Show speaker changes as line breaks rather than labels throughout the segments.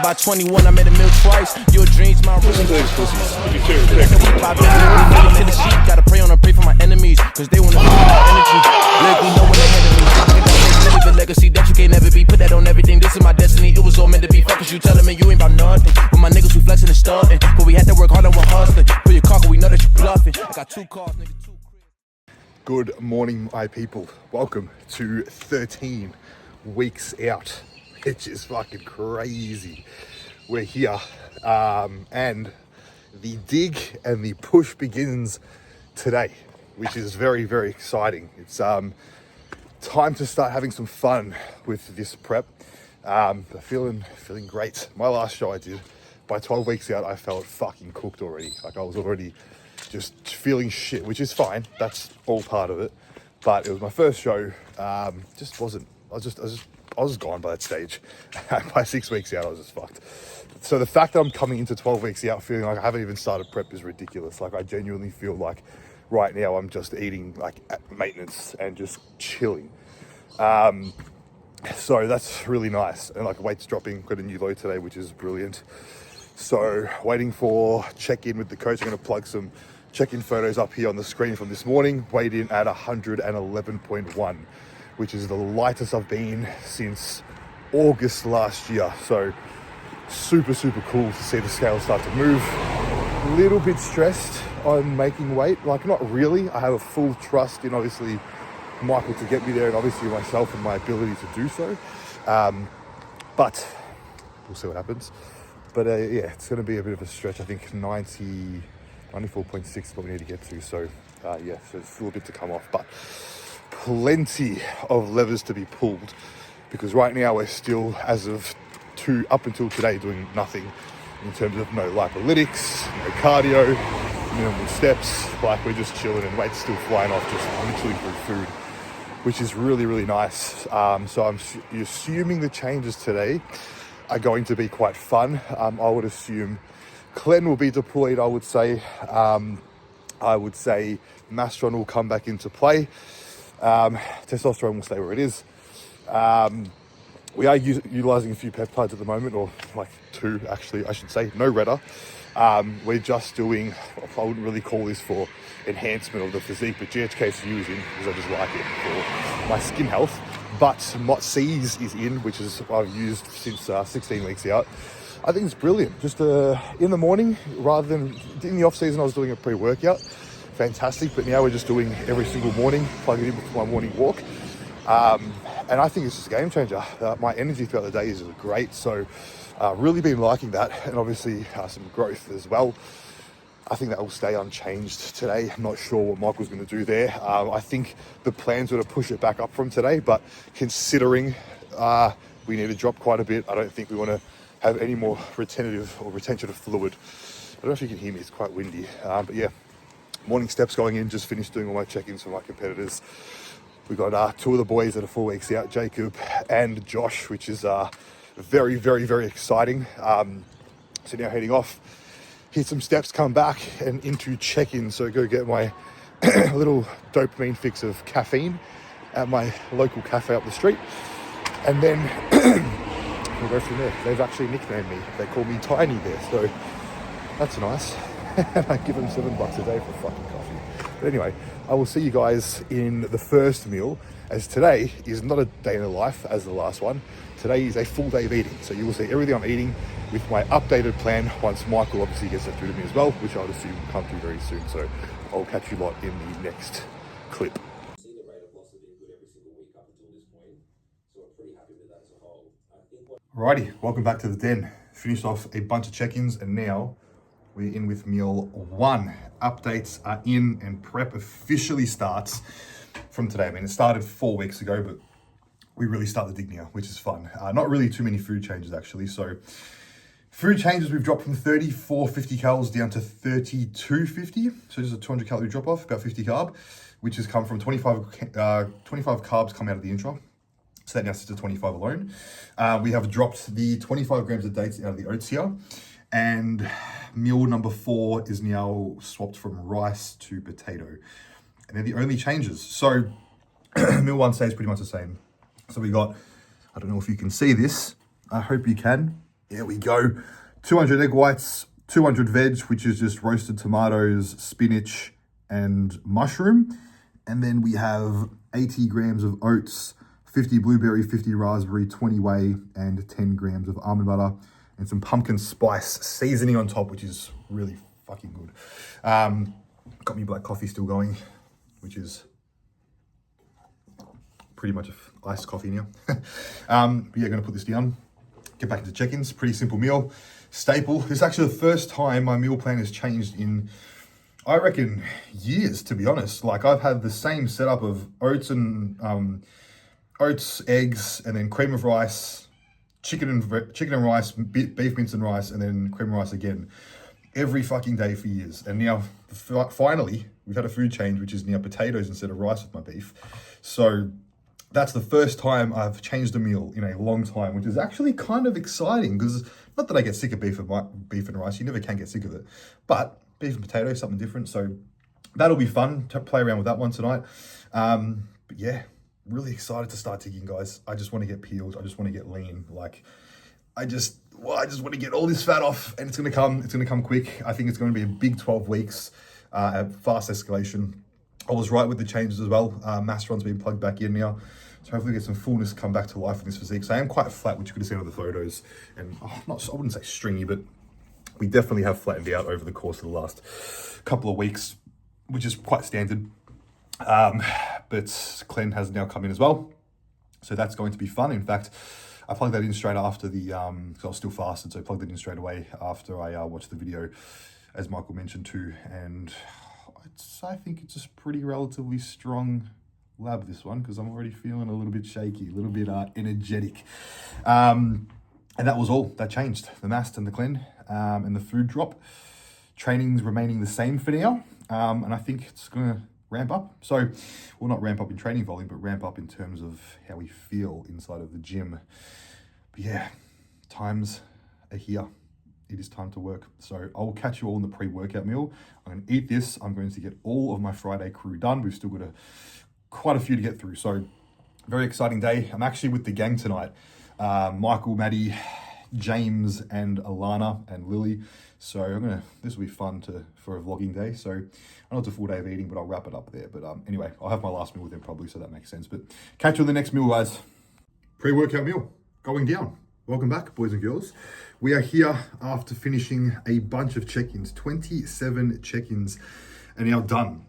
by 21, I made a meal twice. Your dreams, my
Listen to these pussies.
Gotta pray on and pray for my enemies, cause they wanna feel my energy. Lyrically, know when they head of me. The legacy that you can't never be. Put that on everything, this is my destiny. It was all meant to be. Fuck is you telling me you ain't about nothing. But my niggas, we flexing and starting. But we had to work hard and we're hustling. Put your car, we know that you bluffing. I got 2 cars, nigga, 2 cribs.
Good morning, my people. Welcome to 13 weeks out. It's just fucking crazy. We're here, and the dig and the push begins today, which is very, very exciting. It's time to start having some fun with this prep. Feeling great. My last show I did, by 12 weeks out, I felt fucking cooked already. Like I was already just feeling shit, which is fine. That's all part of it. But it was my first show. Just wasn't. I was gone by that stage. By 6 weeks out, I was just fucked. So the fact that I'm coming into 12 weeks out feeling like I haven't even started prep is ridiculous. Like I genuinely feel like right now I'm just eating like at maintenance and just chilling. So that's really nice. And like weight's dropping, got a new low today, which is brilliant. So waiting for check-in with the coach. I'm gonna plug some check-in photos up here on the screen from this morning. Weighed in at 111.1, which is the lightest I've been since August last year. So super, super cool to see the scale start to move. A little bit stressed on making weight. Like not really. I have a full trust in obviously Michael to get me there and obviously myself and my ability to do so. But we'll see what happens. But yeah, it's going to be a bit of a stretch. I think 94.6 is what we need to get to. So yeah, so it's still a bit to come off, but plenty of levers to be pulled because right now we're still, as of up until today, doing nothing in terms of no lipolytics, no cardio, minimal steps. Like we're just chilling and weight's still flying off just literally through food, which is really, really nice. So I'm assuming the changes today are going to be quite fun. I would assume Clen will be deployed. I would say Mastron will come back into play. Testosterone will stay where it is. We are utilizing a few peptides at the moment, or like 2 actually, I should say. No Retta. We're just doing, I wouldn't really call this for enhancement of the physique, but GHKCU is in because I just like it for my skin health. But MOTCs is in, which is I've used since 16 weeks out. I think it's brilliant. Just in the morning, rather than in the off season, I was doing a pre-workout. Fantastic, but now we're just doing every single morning, plugging it in with my morning walk. And I think it's just a game changer. My energy throughout the day is great. So really been liking that, and obviously some growth as well. I think that will stay unchanged today. I'm not sure what Michael's going to do there. I think the plans were to push it back up from today, but considering we need to drop quite a bit, I don't think we want to have any more retention of fluid. I don't know if you can hear me, it's quite windy. But yeah, morning steps going in, just finished doing all my check-ins for my competitors. We've got 2 of the boys that are 4 weeks out, Jacob and Josh, which is very, very, very exciting. So now heading off, hit some steps, come back and into check-in. So go get my little dopamine fix of caffeine at my local cafe up the street. And then we'll go from there. They've actually nicknamed me. They call me Tiny there, so that's nice. And I give them $7 a day for fucking coffee. But anyway, I will see you guys in the first meal, as today is not a day in the life as the last one. Today is a full day of eating. So you will see everything I'm eating with my updated plan once Michael obviously gets that through to me as well, which I'll assume will come through very soon. So I'll catch you lot in the next clip.
Seen the rate of loss has been good every single week up until this point. So we're pretty happy with that as a whole.
Alrighty, welcome back to the den. Finished off a bunch of check-ins and now we're in with meal 1. Updates are in and prep officially starts from today. I mean, it started 4 weeks ago, but we really start the dig now, which is fun. Not really too many food changes actually. So food changes, we've dropped from 3450 calories down to 3250. So just a 200 calorie drop off, about 50 carb, which has come from 25 carbs come out of the intra. So that now sits at 25 alone. We have dropped the 25 grams of dates out of the oats here. And meal number 4 is now swapped from rice to potato. And they're the only changes. So meal 1 stays pretty much the same. So we got, I don't know if you can see this. I hope you can. There we go. 200 egg whites, 200 veg, which is just roasted tomatoes, spinach, and mushroom. And then we have 80 grams of oats, 50 blueberry, 50 raspberry, 20 whey, and 10 grams of almond butter, and some pumpkin spice seasoning on top, which is really fucking good. Got me black coffee still going, which is pretty much iced coffee now. But yeah, gonna put this down, get back into check-ins. Pretty simple meal, staple. This is actually the first time my meal plan has changed in, I reckon, years, to be honest. Like, I've had the same setup of oats and oats, eggs, and then cream of rice, chicken and rice, beef mince and rice, and then cream of rice again, every fucking day for years. And now, finally, we've had a food change, which is now potatoes instead of rice with my beef. So that's the first time I've changed a meal in a long time, which is actually kind of exciting, because not that I get sick of beef and rice, you never can get sick of it, but beef and potatoes, something different. So that'll be fun to play around with that one tonight. But yeah, really excited to start digging, guys. I just want to get peeled. I just want to get lean. Like, I just want to get all this fat off, and it's going to come quick. I think it's going to be a big 12 weeks at fast escalation. I was right with the changes as well. Masteron's been plugged back in now. So hopefully get some fullness come back to life in this physique. So I am quite flat, which you could have seen on the photos. And I wouldn't say stringy, but we definitely have flattened out over the course of the last couple of weeks, which is quite standard. But Glenn has now come in as well. So that's going to be fun. In fact, I plugged that in straight after the, because I was still fasted, so I plugged it in straight away after I watched the video, as Michael mentioned too. And I think it's a pretty relatively strong lab, this one, because I'm already feeling a little bit shaky, a little bit energetic. And that was all that changed, the mast and the clean, and the food drop. Training's remaining the same for now, and I think it's going to ramp up. So, well, not ramp up in training volume, but ramp up in terms of how we feel inside of the gym. But yeah, times are here. It is time to work. So I will catch you all in the pre-workout meal. I'm going to eat this. I'm going to get all of my Friday crew done. We've still got quite a few to get through. So very exciting day. I'm actually with the gang tonight. Michael, Maddie, James, and Alana and Lily. So this will be fun for a vlogging day. So I know it's a full day of eating, but I'll wrap it up there. But anyway, I'll have my last meal with them probably, so that makes sense. But catch you on the next meal, guys. Pre-workout meal going down. Welcome back, boys and girls. We are here after finishing a bunch of check-ins. 27 check-ins are now done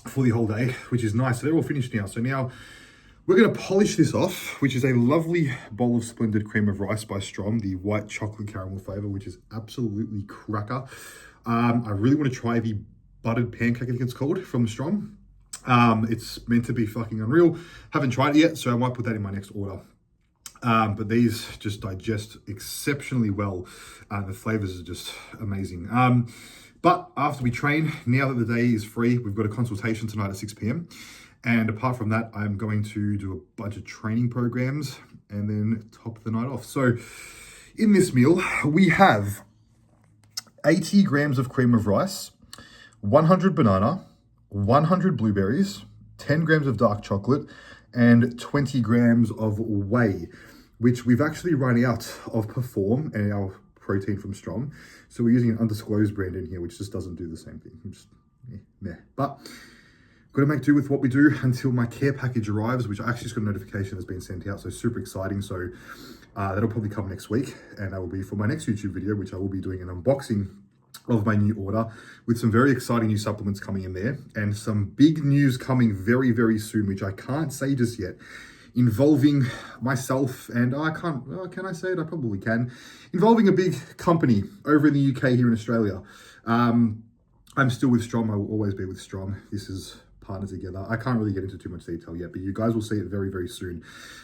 for the whole day, which is nice. So they're all finished now. So now we're going to polish this off, which is a lovely bowl of splendid cream of rice by Strom, the white chocolate caramel flavor, which is absolutely cracker. I really want to try the buttered pancake, I think it's called, from Strom. It's meant to be fucking unreal. Haven't tried it yet, so I might put that in my next order. But these just digest exceptionally well. The flavors are just amazing. But after we train, now that the day is free, we've got a consultation tonight at 6 p.m. And apart from that, I'm going to do a bunch of training programs and then top the night off. So in this meal, we have 80 grams of cream of rice, 100 banana, 100 blueberries, 10 grams of dark chocolate, and 20 grams of whey, which we've actually run out of Perform and our protein from Strom. So we're using an undisclosed brand in here, which just doesn't do the same thing. Just, meh. But got to make do with what we do until my care package arrives, which I actually just got a notification has been sent out. So super exciting. So that'll probably come next week. And that will be for my next YouTube video, which I will be doing an unboxing of my new order with some very exciting new supplements coming in there and some big news coming very, very soon, which I can't say just yet, involving myself and can I say it? I probably can. Involving a big company over in the UK here in Australia. I'm still with Strom. I will always be with Strom. This is partnered together. I can't really get into too much detail yet, but you guys will see it very, very soon.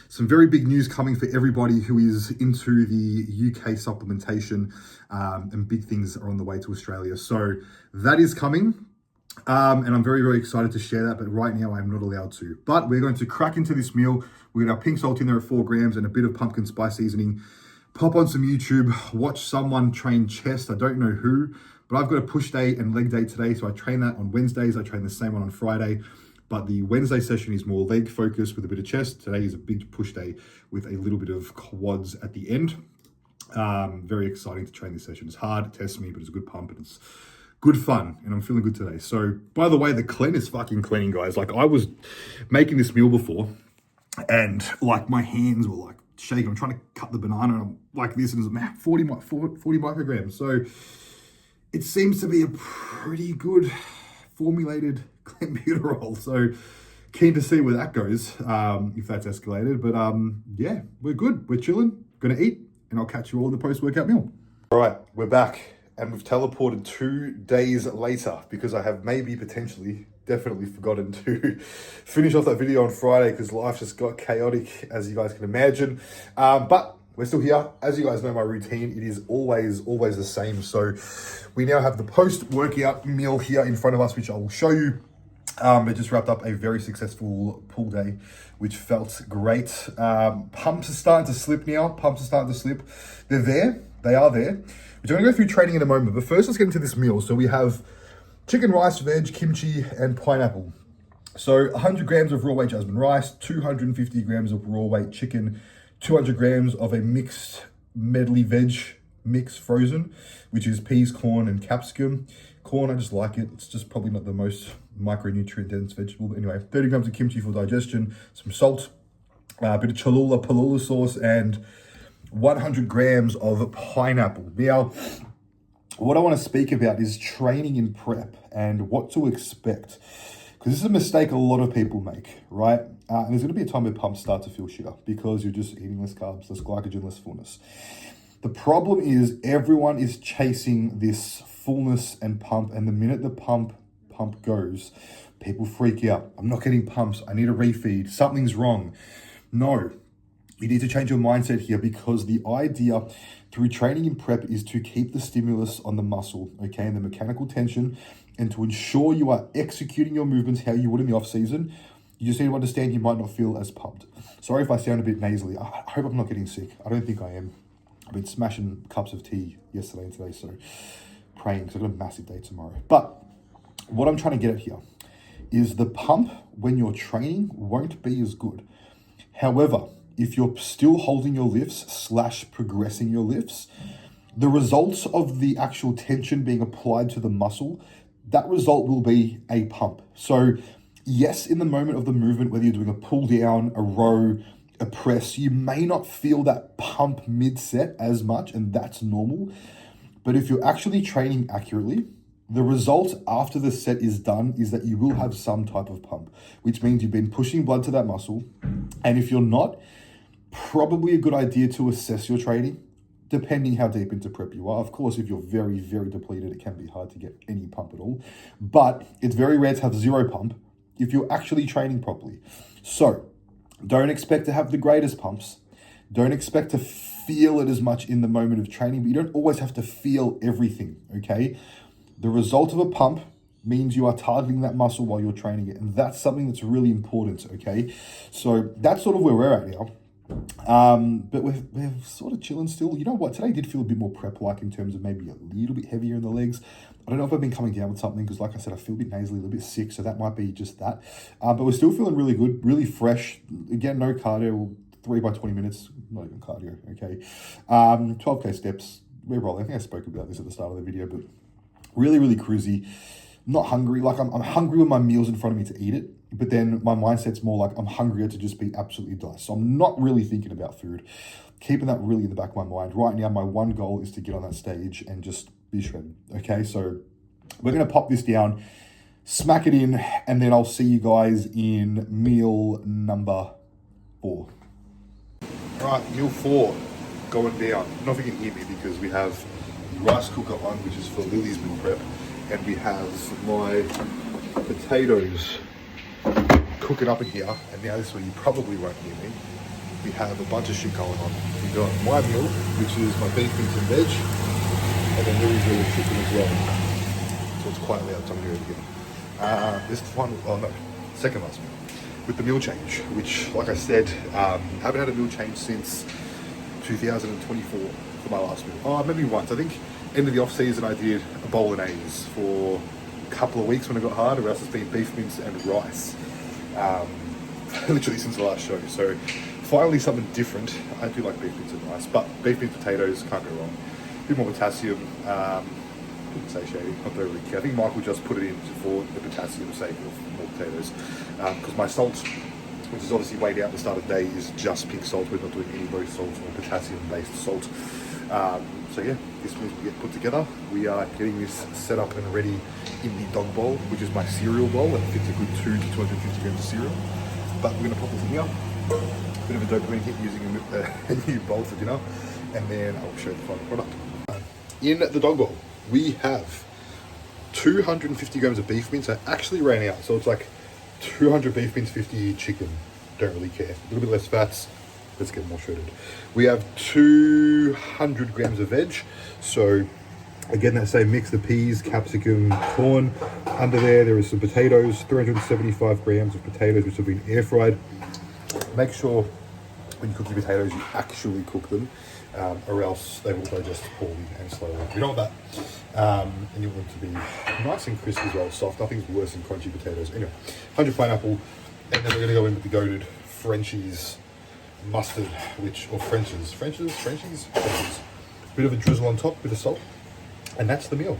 Some very big news coming for everybody who is into the UK supplementation, and big things are on the way to Australia. So that is coming. And I'm very, very excited to share that, but right now I'm not allowed to. But we're going to crack into this meal. We're going to have pink salt in there at 4 grams and a bit of pumpkin spice seasoning. Pop on some YouTube, watch someone train chest. I don't know who, but I've got a push day and leg day today. So I train that on Wednesdays. I train the same one on Friday. But the Wednesday session is more leg focused with a bit of chest. Today is a big push day with a little bit of quads at the end. Very exciting to train this session. It's hard, it tests me, but it's a good pump and it's good fun, and I'm feeling good today. So, by the way, the clean is fucking clean, guys. Like, I was making this meal before, and like my hands were like shaking. I'm trying to cut the banana, and I'm like this, and it's 40 micrograms. So, it seems to be a pretty good formulated clenbuterol. So, keen to see where that goes, if that's escalated. But yeah, we're good. We're chilling. Gonna eat, and I'll catch you all in the post-workout meal. All right, we're back, and we've teleported 2 days later because I have definitely forgotten to finish off that video on Friday because life just got chaotic, as you guys can imagine. But we're still here. As you guys know, my routine, it is always the same. So we now have the post-workout meal here in front of us, which I will show you. It just wrapped up a very successful pull day, which felt great. Pumps are starting to slip now. They're there. They are there. We're going to go through training in a moment, but first let's get into this meal. So we have chicken, rice, veg, kimchi, and pineapple. So 100 grams of raw weight jasmine rice, 250 grams of raw weight chicken, 200 grams of a mixed medley veg mix frozen, which is peas, corn, and capsicum. Corn, I just like it. It's just probably not the most micronutrient dense vegetable. But anyway, 30 grams of kimchi for digestion, some salt, a bit of Cholula sauce, and 100 grams of pineapple. Now, what I want to speak about is training in prep and what to expect. Because this is a mistake a lot of people make, right? And there's going to be a time where pumps start to feel shitter because you're just eating less carbs, less glycogen, less fullness. The problem is everyone is chasing this fullness and pump, and the minute the pump goes, people freak out. I'm not getting pumps. I need a refeed. Something's wrong. No, you need to change your mindset here, because the idea through training in prep is to keep the stimulus on the muscle, okay, and the mechanical tension, and to ensure you are executing your movements how you would in the off season. You just need to understand you might not feel as pumped. Sorry if I sound a bit nasally. I hope I'm not getting sick. I don't think I am. I've been smashing cups of tea yesterday and today, so praying, because I've got a massive day tomorrow. But what I'm trying to get at here is the pump when you're training won't be as good. However, if you're still holding your lifts / progressing your lifts, the results of the actual tension being applied to the muscle, that result will be a pump. So yes, in the moment of the movement, whether you're doing a pull down, a row, a press, you may not feel that pump mid-set as much, and that's normal. But if you're actually training accurately, the result after the set is done is that you will have some type of pump, which means you've been pushing blood to that muscle. And if you're not, probably a good idea to assess your training, depending how deep into prep you are. Of course, if you're very, very depleted, it can be hard to get any pump at all. But it's very rare to have zero pump if you're actually training properly. So don't expect to have the greatest pumps. Don't expect to feel it as much in the moment of training, but you don't always have to feel everything, okay? The result of a pump means you are targeting that muscle while you're training it, and that's something that's really important, okay? So that's sort of where we're at now. But we're sort of chilling still. You know what? Today did feel a bit more prep-like in terms of maybe a little bit heavier in the legs. I don't know if I've been coming down with something, because like I said, I feel a bit nasally, a little bit sick, so that might be just that. But we're still feeling really good, really fresh. Again, no cardio, 3 by 20 minutes, not even cardio, okay? 12K steps, we're rolling. I think I spoke about this at the start of the video, but really, really cruisy. Not hungry. Like I'm hungry when my meal's in front of me to eat it, but then my mindset's more like I'm hungrier to just be absolutely diced. So I'm not really thinking about food, keeping that really in the back of my mind. Right now, my one goal is to get on that stage and just be shredded, okay? So we're going to pop this down, smack it in, and then I'll see you guys in meal number 4. All right, meal 4 going down. I don't know if you can hear me because we have the rice cooker on, which is for Lily's meal prep, and we have my potatoes cooking up in here. And now this is where you probably won't hear me. We have a bunch of shit going on. We got my meal, which is my beef, beans and veg, and then Lily's meal chicken as well. So it's quite loud, so I'm going to do it again. This one, second last meal, with the meal change, which, like I said, haven't had a meal change since 2024 for my last meal. Maybe once. I think end of the off season I did a bolognese for a couple of weeks when it got hard, or else it's been beef mince and rice. Literally since the last show. So finally something different. I do like beef beans and rice, but beef beans, potatoes, can't go wrong. A bit more potassium, wouldn't say shady, not very really care. I think Michael just put it in for the potassium's sake of more potatoes. Because my salt, which is obviously weighed out at the start of the day, is just pink salt. We're not doing any roast salt or potassium-based salt. So yeah, this means we get put together. We are getting this set up and ready in the dog bowl, which is my cereal bowl. That fits a good 200 to 250 grams of cereal. But we're going to pop this in here. Bit of a dopamine hit using a new bowl for dinner. And then I'll show you the final product. In the dog bowl, we have 250 grams of beef mince. I actually ran out, so it's like 200 beef mince, 50 chicken. Don't really care. A little bit less fats. Let's get more shredded. We have 200 grams of veg. So again, that same mix, the peas, capsicum, corn. Under there is some potatoes, 375 grams of potatoes, which have been air fried. Make sure when you cook your potatoes, you actually cook them, or else they will digest poorly and slowly. We don't want that. And you want it to be nice and crisp as well, soft. Nothing's worse than crunchy potatoes. Anyway, 100 pineapple, and then we're going to go in with the goated Frenchies mustard, or Frenchies. Bit of a drizzle on top, bit of salt, and that's the meal.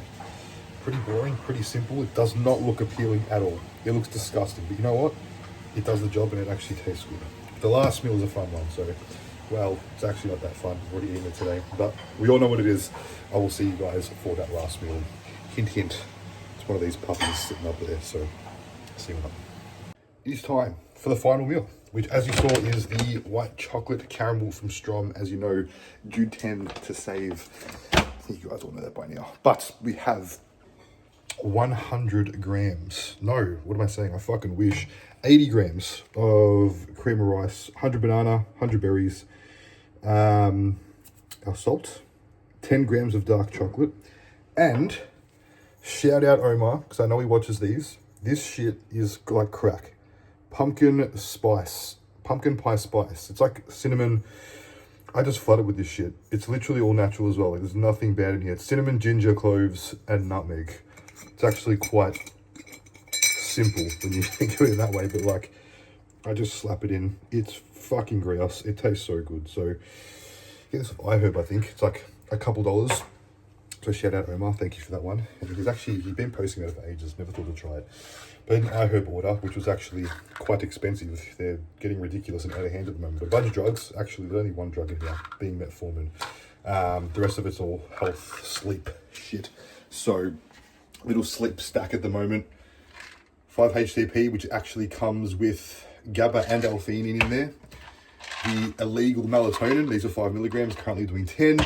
Pretty boring, pretty simple. It does not look appealing at all. It looks disgusting, but you know what? It does the job and it actually tastes good. The last meal is a fun one, so, well, it's actually not that fun. I've already eaten it today, but we all know what it is. I will see you guys for that last meal. Hint, hint. It's one of these puppies sitting up there, so see what happens. It is time for the final meal, which, as you saw, is the white chocolate caramel from Strom. As you know, Jude tend to save. I think you guys all know that by now. But we have 100 grams. No, what am I saying? I fucking wish. 80 grams of cream of rice, 100 banana, 100 berries, our salt, 10 grams of dark chocolate, and shout out Omar, because I know he watches these. This shit is like crack. Pumpkin pie spice. It's like cinnamon. I just flooded with this shit. It's literally all natural as well. Like, there's nothing bad in here. It's cinnamon, ginger, cloves, and nutmeg. It's actually quite simple when you think of it that way, but like, I just slap it in. It's fucking gross. It tastes so good. So get this off iHerb, I think. It's like a couple dollars. So shout out Omar, thank you for that one. And he's been posting about it for ages, never thought to try it. But an iHerb order, which was actually quite expensive. They're getting ridiculous and out of hand at the moment. A bunch of drugs, actually there's only one drug in here, being metformin. The rest of it's all health, sleep shit. So little sleep stack at the moment. 5-HTP, which actually comes with GABA and L-theanine in there. The illegal melatonin, these are 5 milligrams, currently doing 10.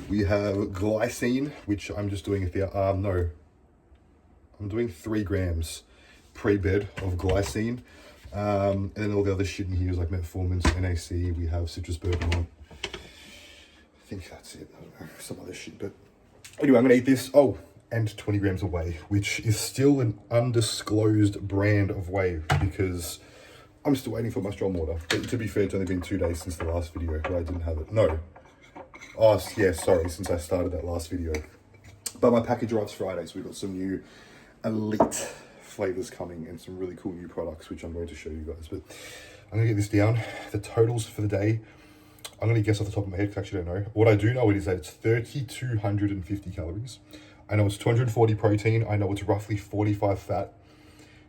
We have glycine, which I'm just doing I'm doing 3 grams pre-bed of glycine. And then all the other shit in here is like metformin, NAC, we have citrus bergamot. I think that's it, I don't know, some other shit, but anyway, I'm gonna eat this. Oh, and 20 grams of whey, which is still an undisclosed brand of whey because I'm still waiting for my Strom order. But to be fair, it's only been 2 days since the last video where I didn't have it. No. Oh, yeah, sorry, since I started that last video. But my package arrives Friday, so we've got some new elite flavors coming and some really cool new products, which I'm going to show you guys. But I'm gonna get this down. The totals for the day, I'm gonna guess off the top of my head because I actually don't know. What I do know is that it's 3,250 calories. I know it's 240 protein. I know it's roughly 45 fat.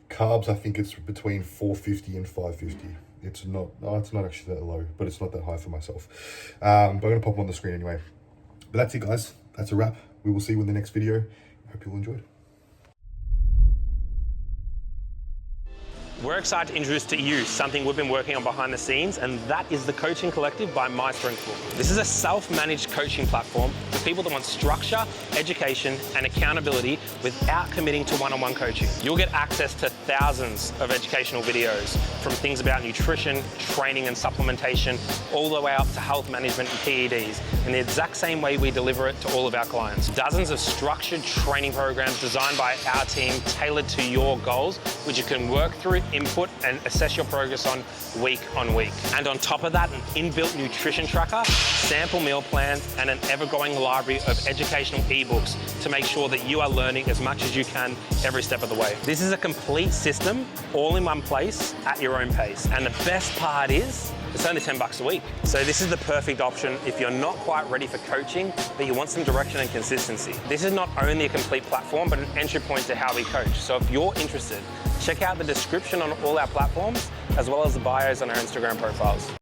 Carbs, I think it's between 450 and 550. It's not actually that low, but it's not that high for myself. But I'm going to pop on the screen anyway. But that's it, guys. That's a wrap. We will see you in the next video. Hope you all enjoyed.
We're excited to introduce to you something we've been working on behind the scenes, and that is the Coaching Collective by My Strength Book. This is a self-managed coaching platform for people that want structure, education, and accountability without committing to one-on-one coaching. You'll get access to thousands of educational videos from things about nutrition, training and supplementation, all the way up to health management and PEDs, in the exact same way we deliver it to all of our clients. Dozens of structured training programs designed by our team, tailored to your goals, which you can work through, input and assess your progress on week. And on top of that, an inbuilt nutrition tracker, sample meal plans, and an ever-growing library of educational ebooks to make sure that you are learning as much as you can every step of the way. This is a complete system, all in one place, at your own pace. And the best part is, It's only 10 bucks a week. So this is the perfect option if you're not quite ready for coaching, but you want some direction and consistency. This is not only a complete platform, but an entry point to how we coach. So if you're interested, check out the description on all our platforms, as well as the bios on our Instagram profiles.